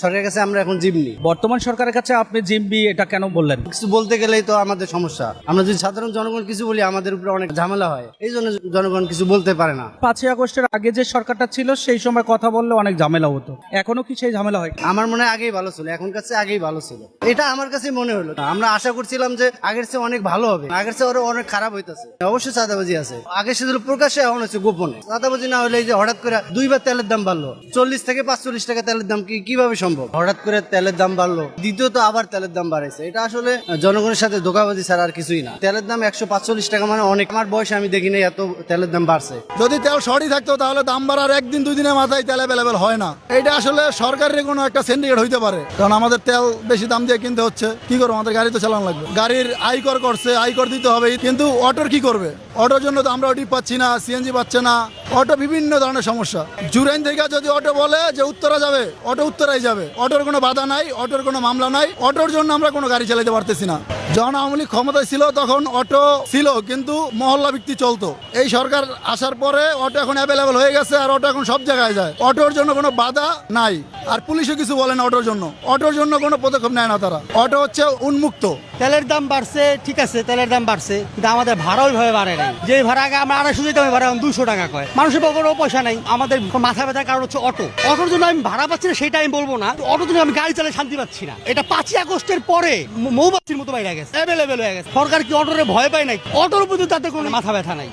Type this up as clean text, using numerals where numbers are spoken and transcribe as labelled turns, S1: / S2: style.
S1: সরকারের কাছে আমরা এখন জিম্মি।
S2: বর্তমান সরকারের কাছে আপনি জিম্মি, এটা কেন বললেন?
S1: কিছু বলতে গেলেই তো আমাদের সমস্যা। আমরা যদি সাধারণ জনগণ কিছু বলি আমাদের উপরে অনেক ঝামেলা হয়, এই জন্য জনগণ কিছু বলতে পারে না।
S2: 5ই আগস্টের আগে যে সরকারটা ছিল সেই সময় কথা বললে অনেক ঝামেলা হতো, এখনো কি সেই ঝামেলা হয়?
S1: আমার মনে হয় আগেই ভালো ছিল, এখন কাছে আগেই ভালো ছিল, এটা আমার কাছে মনে হলো। আমরা আশা করছিলাম যে আগের চেয়ে অনেক ভালো হবে, আগের চেয়ে আরো অনেক খারাপ হইতেছে। অবশ্যই চাঁদাবাজি আছে, আগে সেগুলো প্রকাশ্যে, এখন হচ্ছে গোপনে। চাঁদাবাজি না হলে এই যে হঠাৎ করে 2বার তেলের দাম বাড়লো, 40 থেকে 45 টাকা তেলের দাম কিভাবে সম্ভব? হঠাৎ করে তেলের দাম বাড়লো, দ্বিতীয়ত আবার তেলের দাম বাড়াইছে। এটা আসলে জনগণের সাথে ধোঁকাবাজি ছাড়া আর কিছুই না। তেলের দাম 145 টাকা মানে অনেক। আমার বয়সে আমি দেখিনি এত তেলের দাম বাড়ছে।
S3: যদি তেল সরই থাকতো তাহলে দাম বাড়ার একদিন দুই দিনের মাথায় তেল অ্যাভেলেবেল হয় না। এটা আসলে সরকারের কোনো একটা সিন্ডিকেট হইতে পারে, কারণ আমাদের তেল বেশি দাম দিয়ে কিনতে হচ্ছে। কি করবো, আমাদের গাড়ি তো চালানো লাগবে। গাড়ির আয়কর করছে, আয়কর দিতে হবে, কিন্তু অটোর কি করবে? অটোর জন্য তো আমরা ওটি পাচ্ছি না, সিএনজি পাচ্ছে না, অটো বিভিন্ন ধরনের সমস্যা। জুরাইন থেকে যদি অটো বলে যে উত্তরা যাবে, অটো উত্তরাই যাবে। অটোর কোনো বাধা নাই, অটোর কোনো মামলা নাই, অটোর জন্য আমরা কোনো গাড়ি চালাতে পারতেছি না। যখন আওয়ামী লীগ ক্ষমতায় ছিল তখন অটো ছিল, কিন্তু মহল্লা ভিত্তি চলতো। এই সরকার আসার পরে অটো এখন অ্যাভেলেবেল হয়ে গেছে, আর অটো এখন সব জায়গায় যায়। অটোর জন্য কোনো বাধা নাই, আর পুলিশও কিছু বলে না অটোর জন্য। অটোর জন্য কোনো পদক্ষেপ নেয় না তারা। অটো হচ্ছে উন্মুক্ত।
S4: তেলের দাম বাড়ছে, ঠিক আছে, তেলের দাম বাড়ছে, কিন্তু আমাদের ভাড়া ওইভাবে বাড়ে নাই। যে ভাড়া আগে আমরা 250 দিতাম, ভাড়া 200 টাকা কয়। মানুষের পকেটে পয়সা নাই। আমাদের মাথা ব্যথার কারণ হচ্ছে অটো। অটোর জন্য আমি ভাড়া পাচ্ছি না সেটা আমি বলবো না, অটোর জন্য আমি গাড়ি চালিয়ে শান্তি পাচ্ছি না। এটা 5ই আগস্টের পরে মৌবাচ্চির মতো বাইরে গেছে, অ্যাভেলেবেল হয়ে গেছে। সরকার কি অটোরে ভয় পায় নাই? অটোর প্রতি তাদের কোনো মাথা ব্যথা নাই।